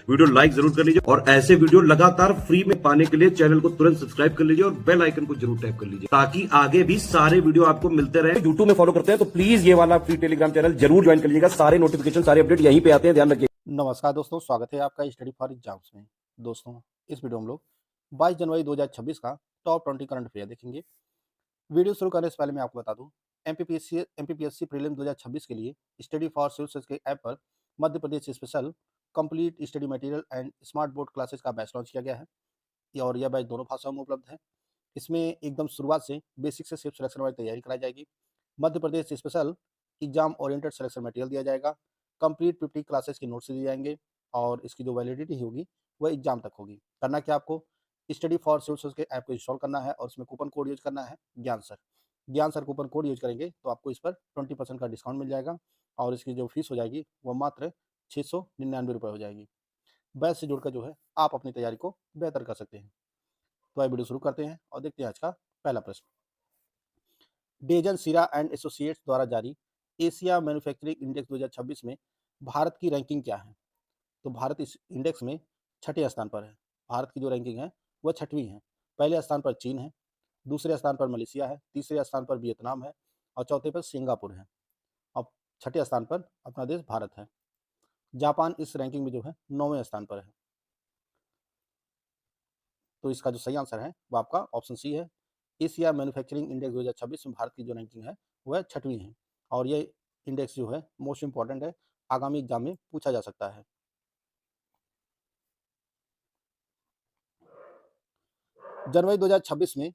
Video like जरूर कर लीजिए और ऐसे वीडियो लगातार फ्री में पाने के लिए चैनल को तुरंत सब्सक्राइब कर लीजिए और बेल आइकन को जरूर टैप कर लीजिए ताकि आगे भी सारे वीडियो आपको मिलते रहे। यूट्यूब में फॉलो करते हैं तो प्लीज ये वाला फ्री टेलीग्राम चैनल जरूर ज्वाइन कर लीजिएगा। सारे नोटिफिकेशन सारे अपडेट यहीं पे आते हैं, ध्यान रखिए। नमस्कार दोस्तों, स्वागत है आपका स्टडी फॉर एग्जाम्स में। दोस्तों, इस वीडियो में हम लोग 22 जनवरी 2026 का टॉप 20 करंट अफेयर देखेंगे। वीडियो शुरू करने से पहले मैं आपको बता दूं, एमपीपीएससी प्रीलिम 2026 के लिए स्टडी फॉर सिविल सर्विस के ऐप पर Madhya Pradesh special complete study material and smart board classes का बैच लॉन्च किया गया है और यह बैच दोनों भाषाओं में उपलब्ध है। इसमें एकदम शुरुआत से बेसिक से सिर्फ सिलेक्शन वाली तैयारी कराई जाएगी। Madhya Pradesh special exam oriented selection material दिया जाएगा। कंप्लीट 50 क्लासेस के नोट्स दिए जाएंगे और इसकी जो वैलिडिटी होगी वह एग्जाम तक होगी। करना क्या आपको, स्टडी फॉर सिविल सर्विस के ऐप को इंस्टॉल करना है और उसमें कूपन कोड यूज करना है ज्ञान सर कूपन कोड यूज करेंगे तो आपको इस पर 20% का डिस्काउंट मिल जाएगा और इसकी जो फीस हो जाएगी वह मात्र 699 रुपये हो जाएगी। बैच से जुड़कर जो है आप अपनी तैयारी को बेहतर कर सकते हैं। तो आइए वीडियो शुरू करते हैं और देखते हैं आज का पहला प्रश्न। डेजन सीरा एंड एसोसिएट्स द्वारा जारी एशिया मैन्युफैक्चरिंग इंडेक्स 2026 में भारत की रैंकिंग क्या है? तो भारत इस इंडेक्स में छठे स्थान पर है। भारत की जो रैंकिंग है वह छठवीं है। पहले स्थान पर चीन है, दूसरे स्थान पर मलेशिया है, तीसरे स्थान पर वियतनाम है और चौथे पर सिंगापुर है। अब छठे स्थान पर अपना देश भारत है। जापान इस रैंकिंग में जो है 9वें स्थान पर है। तो इसका जो सही आंसर है वो आपका ऑप्शन सी है। एशिया मैन्युफैक्चरिंग इंडेक्स 2026 में भारत की जो रैंकिंग है वह छठवीं है और ये इंडेक्स जो है मोस्ट इंपॉर्टेंट है, आगामी एग्जाम में पूछा जा सकता है। जनवरी 2026 में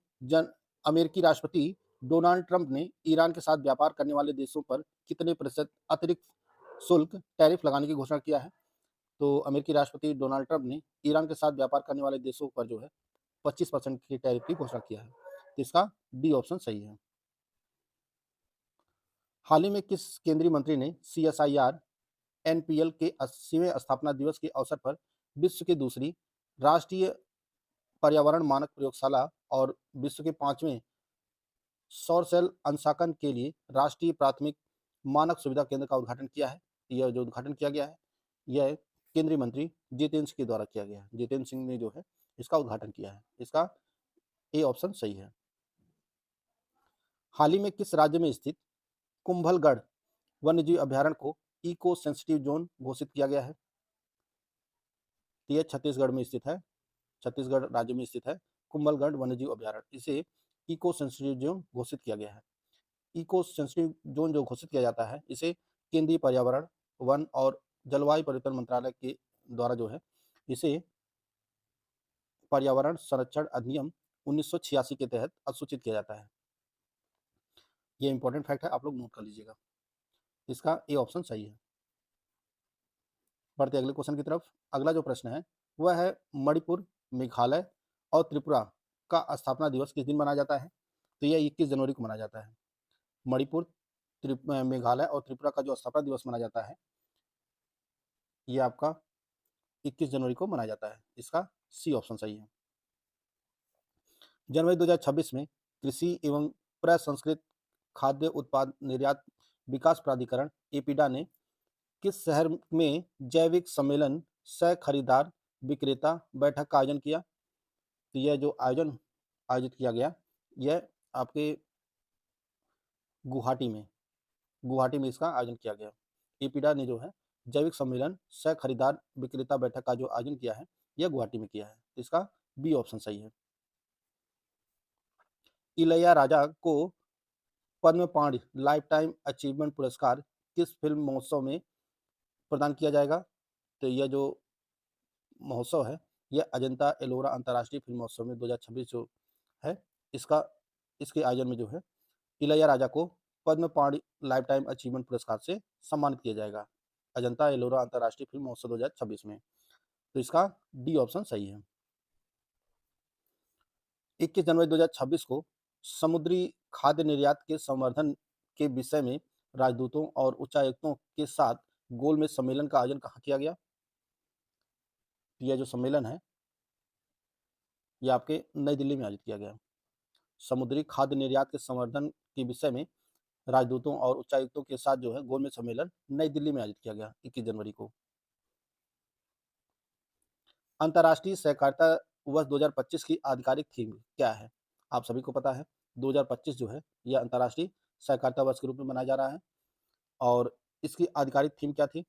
अमेरिकी राष्ट्रपति डोनाल्ड ट्रंप ने ईरान के साथ व्यापार करने वाले देशों पर कितने प्रतिशत अतिरिक्त शुल्क टैरिफ लगाने की घोषणा किया है? तो अमेरिकी राष्ट्रपति डोनाल्ड ट्रंप ने ईरान के साथ व्यापार करने वाले देशों पर जो है 25% की टैरिफ की घोषणा किया है। तो इसका डी ऑप्शन सही है। हाल ही में किस केंद्रीय मंत्री ने CSIR NPL के 80वें स्थापना दिवस के अवसर पर विश्व की दूसरी राष्ट्रीय पर्यावरण मानक प्रयोगशाला और विश्व के 5वें सौर सेल अंशांकन के लिए राष्ट्रीय प्राथमिक मानक सुविधा केंद्र का उद्घाटन किया है? यह जो उद्घाटन किया गया है यह केंद्रीय मंत्री जितेंद्र सिंह के द्वारा किया गया है। जितेंद्र सिंह ने जो है इसका उद्घाटन किया है। इसका ए ऑप्शन सही है। हाल ही में किस राज्य में स्थित कुंभलगढ़ वन्यजीव अभ्यारण्य को इको सेंसिटिव जोन घोषित किया गया है? यह छत्तीसगढ़ में स्थित है। छत्तीसगढ़ राज्य में स्थित है कुंभलगढ़ वन्यजीव अभ्यारण्य। इसे इको सेंसिटिव जोन घोषित किया गया है। इको सेंसिटिव जोन जो घोषित किया जाता है इसे केंद्रीय पर्यावरण, वन और जलवायु परिवर्तन मंत्रालय के द्वारा जो है इसे पर्यावरण संरक्षण अधिनियम 1986 के तहत अधिसूचित किया जाता है। ये इंपॉर्टेंट फैक्ट है, आप लोग नोट कर लीजिएगा। इसका ए ऑप्शन सही है। बढ़ते अगले क्वेश्चन की तरफ। अगला जो प्रश्न है वह है मणिपुर, मेघालय और त्रिपुरा का स्थापना दिवस किस दिन मनाया जाता है? तो यह 21 जनवरी को मनाया जाता है। मणिपुर, मेघालय और त्रिपुरा का जो स्थापना दिवस मनाया जाता है ये आपका 21 जनवरी को मनाया जाता है। इसका सी ऑप्शन सही है। जनवरी 2026 में कृषि एवं प्रसंस्कृत खाद्य उत्पाद निर्यात विकास प्राधिकरण एपीडा ने किस शहर में जैविक सम्मेलन सह खरीदार विक्रेता बैठक का आयोजन किया? तो यह जो आयोजन आयोजित किया गया यह आपके गुवाहाटी में इसका आयोजन किया गया। एपीडा ने जो है जैविक सम्मेलन सह खरीदार विक्रेता बैठक का जो आयोजन किया है यह गुवाहाटी में किया है। इसका बी ऑप्शन सही है। इलैया राजा को पद्म पाणि लाइफ टाइम अचीवमेंट पुरस्कार किस फिल्म महोत्सव में प्रदान किया जाएगा? तो यह जो महोत्सव है यह अजंता एलोरा अंतर्राष्ट्रीय फिल्म महोत्सव में 2026 जो है इसके आयोजन में जो है इलैया राजा को पद्म पाणि लाइफ टाइम अचीवमेंट पुरस्कार से सम्मानित किया जाएगा अजंता एलोरा अंतर्राष्ट्रीय फिल्म महोत्सव 2026 में। तो इसका डी ऑप्शन सही है। 21 जनवरी 2026 को समुद्री खाद्य निर्यात के संवर्धन के विषय में राजदूतों और उच्चायुक्तों के साथ गोलमेज सम्मेलन का आयोजन कहाँ किया गया? यह जो सम्मेलन है यह आपके नई दिल्ली में आयोजित किया गया। समुद्री खाद्य निर्यात के संवर्धन के विषय में राजदूतों और उच्चायुक्तों के साथ जो है गोलमेज सम्मेलन नई दिल्ली में आयोजित किया गया 21 जनवरी को। अंतर्राष्ट्रीय सहकारिता वर्ष 2025 की आधिकारिक थीम क्या है? आप सभी को पता है 2025 जो है यह अंतर्राष्ट्रीय सहकारिता वर्ष के रूप में मनाया जा रहा है और इसकी आधिकारिक थीम क्या थी?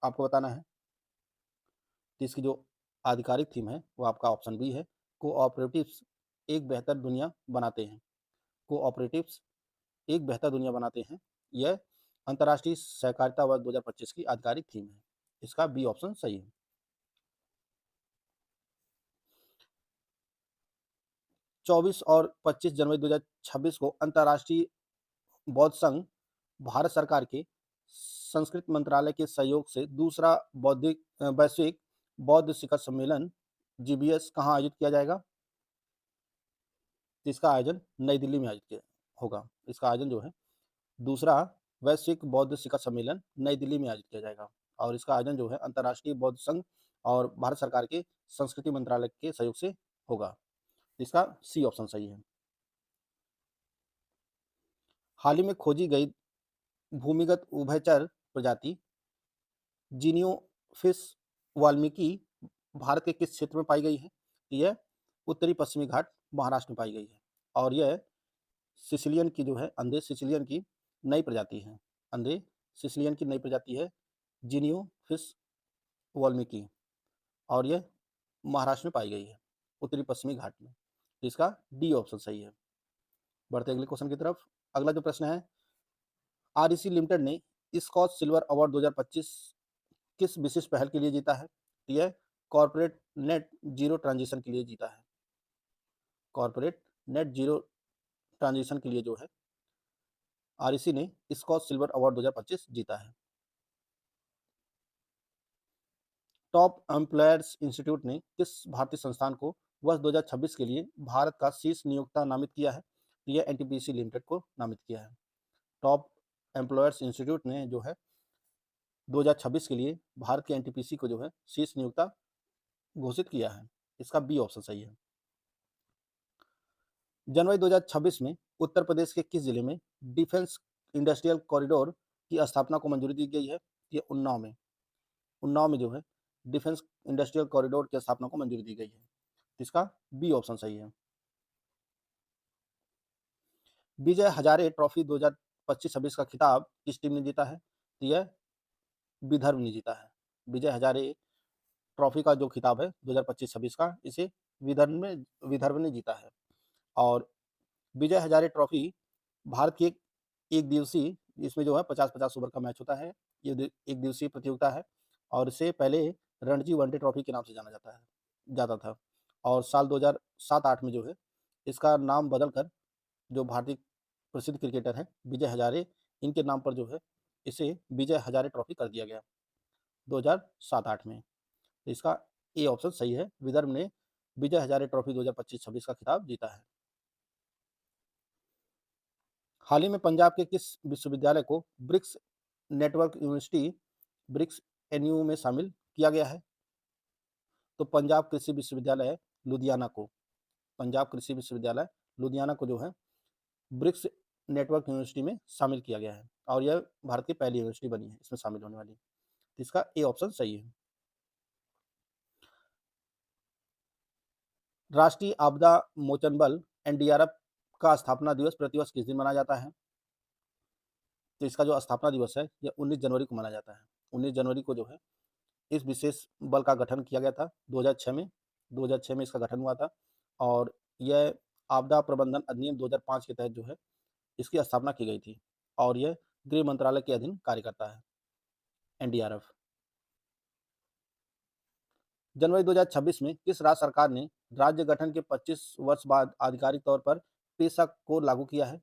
आपको बताना है। तो इसकी जो आधिकारिक थीम है वो आपका ऑप्शन बी है, कोऑपरेटिव्स एक बेहतर दुनिया बनाते हैं। कोऑपरेटिव्स एक बेहतर दुनिया बनाते हैं। यह अंतर्राष्ट्रीय सहकारिता वर्ष 2025 की आधिकारिक थीम है। इसका बी ऑप्शन सही है। 24 और 25 जनवरी 2026 को अंतर्राष्ट्रीय बौद्ध संघ भारत सरकार के संस्कृति मंत्रालय के सहयोग से दूसरा वैश्विक बौद्ध शिखर सम्मेलन जीबीएस कहाँ आयोजित किया जाएगा? तो इसका आयोजन नई दिल्ली में आयोजित होगा। इसका आयोजन जो है दूसरा वैश्विक बौद्ध शिखर सम्मेलन नई दिल्ली में आयोजित किया जाएगा और इसका आयोजन जो है अंतर्राष्ट्रीय बौद्ध संघ और भारत सरकार के संस्कृति मंत्रालय के सहयोग से होगा। इसका सी ऑप्शन सही है। हाल ही में खोजी गई भूमिगत उभयचर प्रजाति जिनियोफिस वाल्मीकि भारत के किस क्षेत्र में पाई गई है? यह उत्तरी पश्चिमी घाट महाराष्ट्र में पाई गई है और यह सिसिलियन की जो है अंधे सिसिलियन की नई प्रजाति है। अंधे सिसिलियन की नई प्रजाति है जिनियोफिस वाल्मीकि और यह महाराष्ट्र में पाई गई है उत्तरी पश्चिमी घाट में। तो इसका डी ऑप्शन सही है। बढ़ते अगले क्वेश्चन की तरफ। अगला जो प्रश्न है, आरईसी लिमिटेड ने स्कॉच सिल्वर अवार्ड 2025 किस विशिष्ट पहल के लिए जीता है? यह कॉर्पोरेट नेट जीरो ट्रांजिशन के लिए जीता है। कॉर्पोरेट नेट जीरो ट्रांजिशन के लिए जो है आरईसी ने स्कॉच सिल्वर अवार्ड 2025 जीता है। टॉप एम्प्लॉयर्स इंस्टीट्यूट ने किस भारतीय संस्थान को वर्ष 2026 के लिए भारत का शीर्ष नियोक्ता नामित किया है? यह एनटीपीसी लिमिटेड को नामित किया है। टॉप एम्प्लॉयर्स इंस्टीट्यूट ने जो है 2026 के लिए भारत के एनटीपीसी को जो है शीर्ष नियोक्ता घोषित किया है। इसका बी ऑप्शन सही है। जनवरी 2026 में उत्तर प्रदेश के किस जिले में डिफेंस इंडस्ट्रियल कॉरिडोर की स्थापना को मंजूरी दी गई है? ये उन्नाव में जो है डिफेंस इंडस्ट्रियल कॉरिडोर की स्थापना को मंजूरी दी गई है। इसका बी ऑप्शन सही है। विजय हजारे ट्रॉफी 2025-26 का खिताब किस टीम ने जीता है? तो यह विदर्भ ने जीता है। विजय हजारे ट्रॉफी का जो खिताब है 2025-26 का, इसे विदर्भ ने जीता है और विजय हजारे ट्रॉफी भारत की एक दिवसीय, इसमें जो है 50-50 ओवर का मैच होता है। ये एक दिवसीय प्रतियोगिता है और इसे पहले रणजी वनडे ट्रॉफी के नाम से जाना जाता था और साल 2007-8 में जो है इसका नाम बदलकर जो भारतीय प्रसिद्ध क्रिकेटर हैं विजय हजारे, इनके नाम पर जो है इसे विजय हजारे ट्रॉफी कर दिया गया 2007-8 में। तो इसका ए ऑप्शन सही है। विदर्भ ने विजय हजारे ट्रॉफी 2025-26 का खिताब जीता है। हाल ही में पंजाब के किस विश्वविद्यालय को BRICS network university BRICS NU में शामिल किया गया है? तो पंजाब कृषि विश्वविद्यालय लुधियाना को जो है ब्रिक्स नेटवर्क यूनिवर्सिटी में शामिल किया गया है और यह भारत की पहली यूनिवर्सिटी बनी है इसमें शामिल होने वाली। इसका ए ऑप्शन सही है। राष्ट्रीय आपदा मोचन बल एनडीआरएफ का स्थापना दिवस प्रतिवर्ष किस दिन मनाया जाता है? तो इसका जो स्थापना दिवस है यह 19 जनवरी को मनाया जाता है। 19 जनवरी को जो है इस विशेष बल का गठन किया गया था 2006 में इसका गठन हुआ था और यह आपदा प्रबंधन अधिनियम 2005 के तहत जो है इसकी स्थापना की गई थी और यह गृह मंत्रालय के अधीन कार्य करता है एनडीआरएफ। जनवरी 2026 में किस राज्य सरकार ने राज्य गठन के 25 वर्ष बाद आधिकारिक तौर पर पेशा को लागू किया है?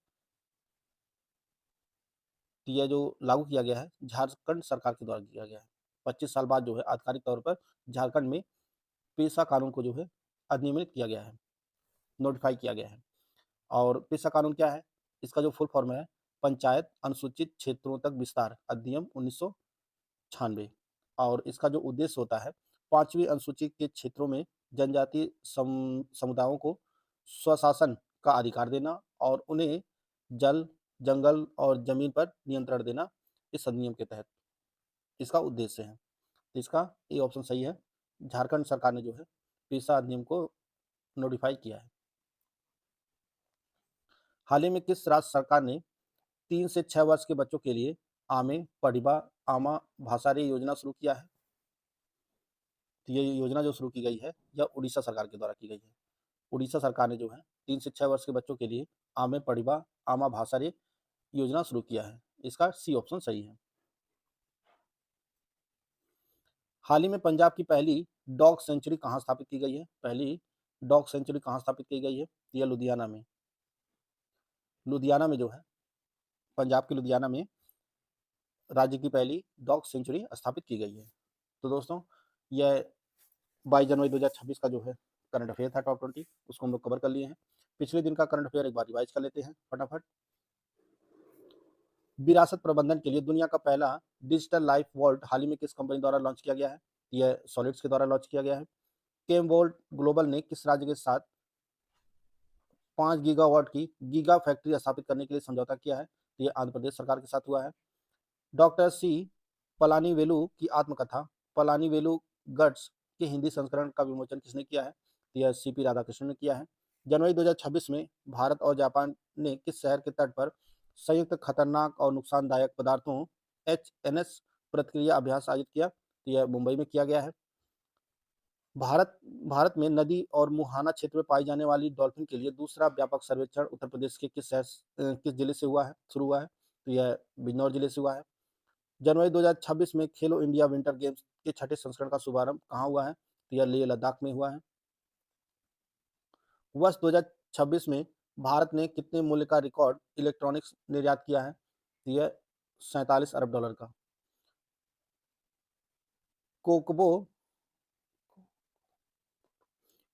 तो यह जो लागू किया गया है झारखंड सरकार के द्वारा किया गया है। 25 साल बाद जो है आधिकारिक तौर पर झारखंड में पेशा कानून को जो है अधिनियमित किया गया है, नोटिफाई किया गया है। और पेशा कानून क्या है? इसका जो फुल फॉर्म है पंचायत अनुसूचित क्षेत्रों तक विस्तार अधिनियम 1996 और इसका जो उद्देश्य होता है 5वीं अनुसूची के क्षेत्रों में जनजातीय समुदायों को स्वशासन का अधिकार देना और उन्हें जल, जंगल और जमीन पर नियंत्रण देना इस अधिनियम के तहत इसका उद्देश्य है। इसका ए ऑप्शन सही है। झारखंड सरकार ने जो है पीसा अधिनियम को नोटिफाई किया है। हाल ही में किस राज्य सरकार ने 3 से 6 वर्ष के बच्चों के लिए आमे, पढ़िबा, आमा भाषारी योजना शुरू किया है? तो ये योजना जो शुरू की गई है, यह उड़ीसा सरकार के द्वारा की गई है। उड़ीसा सरकार ने जो है 3 से 6 वर्ष के बच्चों के लिए आमे, पढ़िबा, आमा भाषारी योजना शुरू किया है। इसका सी ऑप्शन सही है। हाल ही में पंजाब की पहली डॉग सेंचुरी कहाँ स्थापित की गई है? पहली डॉग सेंचुरी कहाँ स्थापित की गई है? यह लुधियाना में। लुधियाना में जो है, पंजाब के लुधियाना में राज्य की पहली डॉग सेंचुरी स्थापित की गई है। तो दोस्तों, यह 22 जनवरी 2026 का जो है करंट अफेयर था टॉप 20, उसको हम लोग कवर कर लिए हैं। पिछले दिन का करंट अफेयर एक बार रिवाइज कर लेते हैं फटाफट। विरासत प्रबंधन के लिए दुनिया का पहला डिजिटल लाइफ वॉल्ट हाल ही में किस कंपनी द्वारा लॉन्च किया गया है? यह सॉलिड्स के द्वारा लॉन्च किया गया है। केम वोल्ट ग्लोबल ने किस राज्य के साथ 5 गीगावाट की गीगा फैक्ट्री स्थापित करने के लिए समझौता किया है? तो ये आंध्र प्रदेश सरकार के साथ हुआ है। डॉक्टर सी पलानीवेलु की आत्मकथा पलानीवेलु गट्स के हिंदी संस्करण का विमोचन किसने किया है? तो यह सीपी राधाकृष्णन ने किया है। जनवरी 2026 में भारत और जापान ने किस शहर के तट पर संयुक्त खतरनाक और नुकसानदायक पदार्थों HNS प्रतिक्रिया अभ्यास आयोजित किया? तो यह मुंबई में किया गया है। भारत में नदी और मुहाना क्षेत्र में पाई जाने वाली डॉल्फिन के लिए दूसरा व्यापक सर्वेक्षण उत्तर प्रदेश के किस जिले से शुरू हुआ है? तो यह बिजनौर जिले से हुआ है। जनवरी 2026 में खेलो इंडिया विंटर गेम्स के छठे संस्करण का शुभारंभ कहाँ हुआ है? तो यह लेह लद्दाख में हुआ है। वर्ष 2026 में भारत ने कितने मूल्य का रिकॉर्ड इलेक्ट्रॉनिक्स निर्यात किया है? तो यह $47 अरब का। कोकबो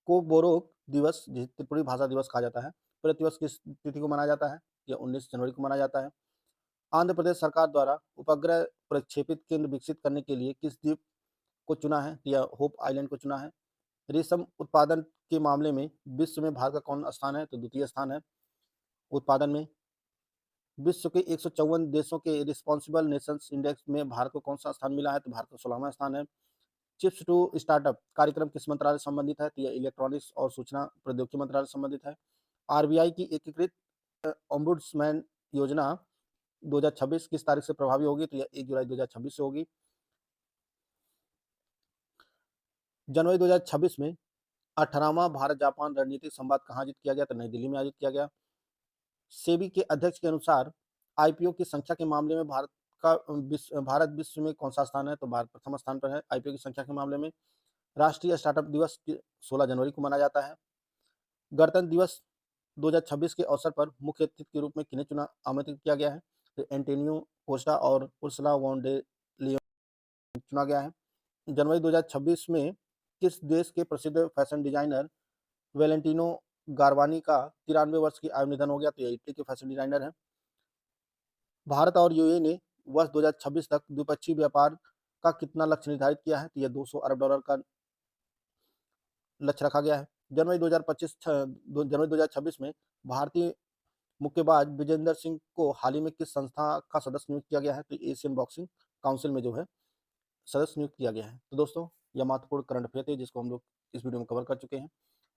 कोकबोरोक दिवस, जिसे त्रिपुरी भाषा दिवस कहा जाता है, प्रतिवर्ष किस तिथि को मनाया जाता है? यह 19 जनवरी को मनाया जाता है। आंध्र प्रदेश सरकार द्वारा उपग्रह प्रक्षेपित केंद्र विकसित करने के लिए किस द्वीप को चुना है? यह होप आइलैंड को चुना है। रेशम उत्पादन के मामले में विश्व में भारत का कौन स्थान है? तो द्वितीय स्थान है उत्पादन में। विश्व के 154 देशों के रिस्पॉन्सिबल नेशंस इंडेक्स में भारत को कौन सा स्थान मिला है? तो भारत का 16वां स्थान है। चिप्स टू स्टार्टअप कार्यक्रम किस मंत्रालय से संबंधित है? तो यह इलेक्ट्रॉनिक्स और सूचना प्रौद्योगिकी मंत्रालय से संबंधित है। आरबीआई की एकीकृत ओम्बुड्समैन योजना 2026 किस तारीख से प्रभावी होगी? तो यह 1 जुलाई 2026 से होगी। जनवरी 2026 में 18वां भारत जापान रणनीतिक संवाद कहाँ आयोजित किया गया? तो नई दिल्ली में आयोजित किया गया। सेबी के अध्यक्ष के अनुसार आईपीओ की संख्या के मामले में भारत विश्व में कौन सा स्थान है? तो भारत प्रथम स्थान पर है आईपीओ की संख्या के मामले में। राष्ट्रीय स्टार्टअप दिवस 16 जनवरी को मनाया जाता है। गणतंत्र दिवस 2026 के अवसर पर मुख्य अतिथि के रूप में किन्हें आमंत्रित किया गया है? तो एंटोनियो कोस्टा और उर्सुला वॉन डे लियोन चुना गया है। जनवरी 2026 में किस देश के प्रसिद्ध फैशन डिजाइनर वेलेंटिनो गारवानी का 93 वर्ष की आयु निधन हो गया? तो ये इटली के फैशन डिजाइनर हैं। भारत और यूएई ने वर्ष 2026 तक द्विपक्षीय व्यापार का कितना लक्ष्य निर्धारित किया है? तो यह $200 अरब का लक्ष्य रखा गया है। जनवरी 2026 में भारतीय मुक्केबाज विजेंदर सिंह को हाल ही में किस संस्था का सदस्य नियुक्त किया गया है? तो एशियन बॉक्सिंग काउंसिल में जो है सदस्य नियुक्त किया गया है। तो दोस्तों, यह महत्वपूर्ण करंट अफेयर थे जिसको हम लोग इस वीडियो में कवर कर चुके हैं।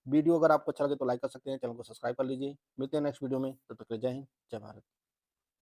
वीडियो अगर आपको अच्छा लगे तो लाइक कर सकते हैं, चैनल को सब्सक्राइब कर लीजिए। मिलते हैं नेक्स्ट वीडियो में, तब तक के लिए जय हिंद, जय भारत।